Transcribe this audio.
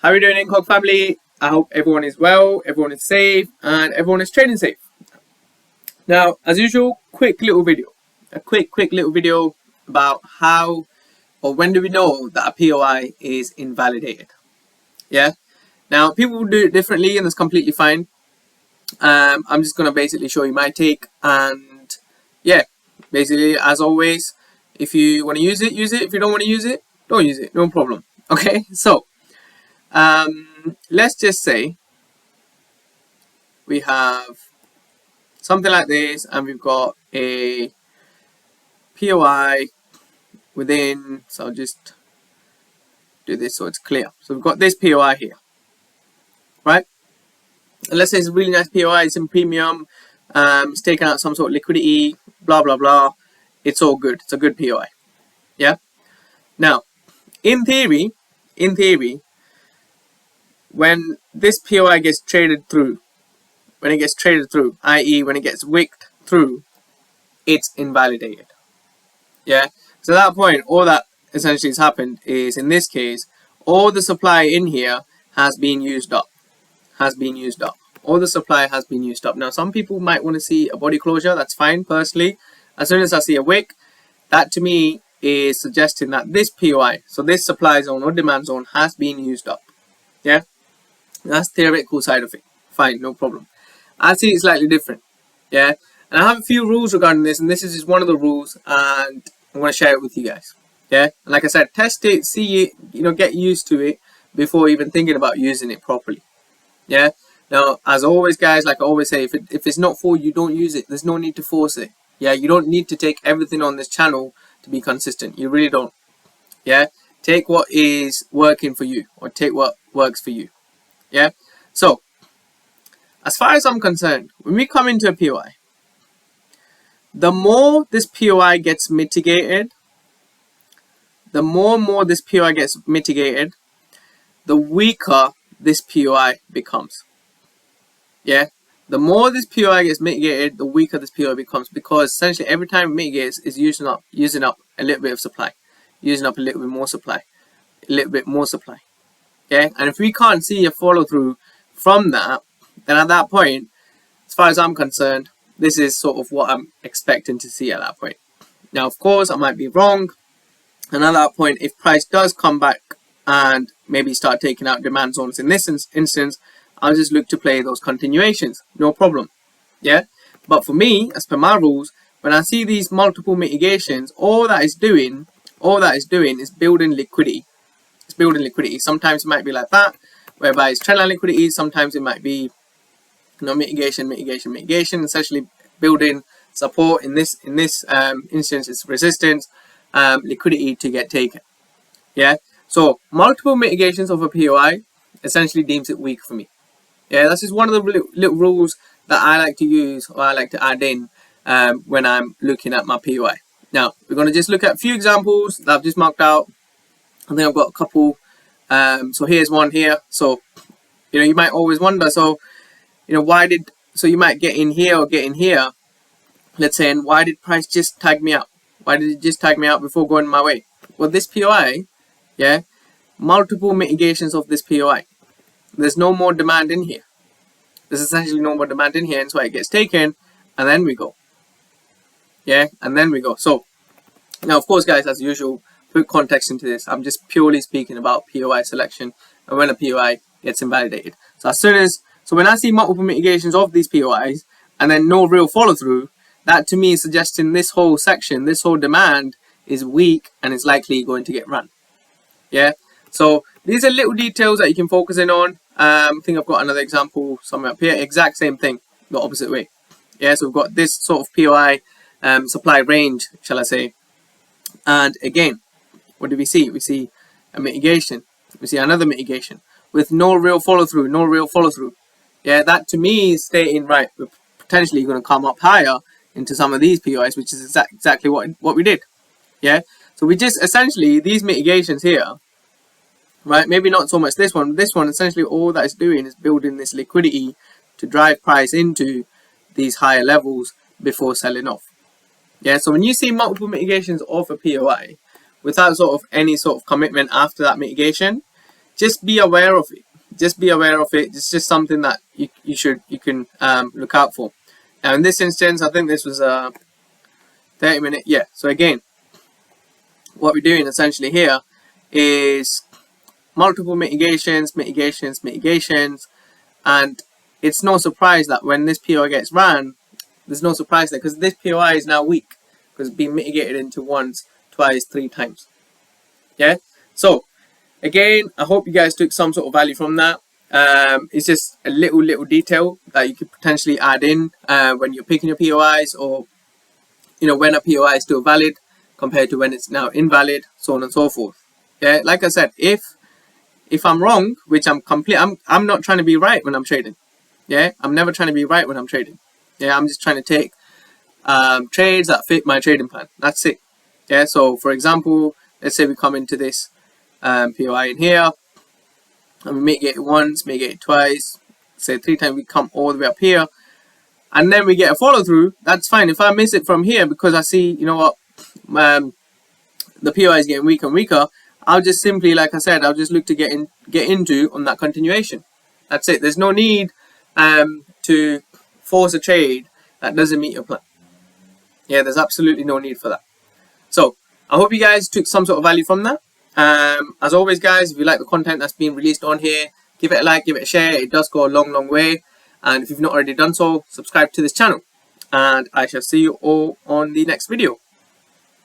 How are you doing, Incog family? I hope everyone is well, everyone is safe, and everyone is trading safe. Now, as usual, a quick little video about how or when do we know that a POI is invalidated. Yeah. Now, people will do it differently, and that's completely fine. I'm just gonna basically show you my take, and yeah, basically as always, if you want to use it, use it. If you don't want to use it, don't use it. No problem. Okay. So, let's just say we have something like this, and we've got a POI within. So I'll just do this so it's clear. So we've got this POI here, right? And let's say it's a really nice POI. It's in premium. It's taken out some sort of liquidity. Blah blah blah. It's all good. It's a good POI. Yeah. Now, in theory, when this POI gets traded through, i.e. when it gets wicked through, it's invalidated. Yeah. So at that point, all that essentially has happened is, in this case, all the supply in here has been used up. All the supply has been used up. Now, some people might want to see a body closure. That's fine. Personally, as soon as I see a wick, that to me is suggesting that this POI, so this supply zone or demand zone, has been used up. Yeah. That's the theoretical side of it. Fine, no problem. I see it slightly different. Yeah. And I have a few rules regarding this, and this is just one of the rules, and I'm going to share it with you guys. Yeah. And like I said, test it, see it, get used to it before even thinking about using it properly. Yeah. Now, as always, guys, like I always say, if it's not for you, don't use it. There's no need to force it. Yeah. You don't need to take everything on this channel to be consistent. You really don't. Yeah. Take what is working for you, or take what works for you. Yeah. So, as far as I'm concerned, when we come into a POI, the more this POI gets mitigated, the weaker this POI becomes. Yeah. The more this POI gets mitigated, the weaker this POI becomes, because essentially every time it mitigates is using up a little bit of supply, using up a little bit more supply, Okay. And if we can't see a follow through from that, then at that point, as far as I'm concerned, this is sort of what I'm expecting to see at that point. Now, of course, I might be wrong. And at that point, if price does come back and maybe start taking out demand zones in this instance, I'll just look to play those continuations. No problem. Yeah. But for me, as per my rules, when I see these multiple mitigations, all that is doing is building liquidity. It's building liquidity. Sometimes it might be like that, whereby it's trendline liquidity. Sometimes it might be mitigation, essentially building support. In this instance, it's resistance, liquidity to get taken. Yeah. So multiple mitigations of a POI essentially deems it weak for me. Yeah, that's just one of the little rules that I like to use, or I like to add in when I'm looking at my POI. Now, we're going to just look at a few examples that I've just marked out. I think I've got a couple. So here's one here. So, you might always wonder, so, so you might get in here or get in here, let's say, and why did price just tag me out? Why did it just tag me out before going my way? Well, this POI, yeah, multiple mitigations of this POI. There's no more demand in here. There's essentially no more demand in here, and so it gets taken, and then we go. Yeah, and then we go. So, now, of course, guys, as usual, put context into this. I'm just purely speaking about POI selection and when a POI gets invalidated. So when I see multiple mitigations of these POIs and then no real follow through, that to me is suggesting this whole section, this whole demand is weak and is likely going to get run. Yeah. So these are little details that you can focus in on. I think I've got another example somewhere up here. Exact same thing, the opposite way. Yeah. So we've got this sort of POI supply range, shall I say. And again, what do we see? We see a mitigation. We see another mitigation with no real follow through, Yeah, that to me is stating, right, we're potentially going to come up higher into some of these POIs, which is exactly what we did. Yeah, so we just essentially, these mitigations here, right, maybe not so much this one. This one, essentially all that it's doing is building this liquidity to drive price into these higher levels before selling off. Yeah, so when you see multiple mitigations of a POI without sort of any sort of commitment after that mitigation, just be aware of it. Just be aware of it. It's just something that you can look out for. Now in this instance, I think this was a 30-minute. Yeah. So again, what we're doing essentially here is multiple mitigations, and it's no surprise that when this POI gets ran, there's no surprise there, because this POI is now weak because it's been mitigated into once, twice, 3 times. Yeah. So again, I hope you guys took some sort of value from that. It's just a little detail that you could potentially add in when you're picking your POIs, or when a POI is still valid compared to when it's now invalid, so on and so forth. Yeah, like I said, if I'm wrong, which I'm not trying to be right when I'm trading. Yeah, I'm never trying to be right when I'm trading. Yeah, I'm just trying to take trades that fit my trading plan. That's it. Yeah, so for example, let's say we come into this POI in here, and we mitigate it once, mitigate it twice, say 3 times, we come all the way up here, and then we get a follow through. That's fine. If I miss it from here because I see, the POI is getting weaker and weaker, I'll just simply, like I said, I'll just look to get into on that continuation. That's it. There's no need to force a trade that doesn't meet your plan. Yeah, there's absolutely no need for that. So I hope you guys took some sort of value from that. As always, guys, if you like the content that's being released on here, give it a like, give it a share. It does go a long way. And if you've not already done so, subscribe to this channel. And I shall see you all on the next video.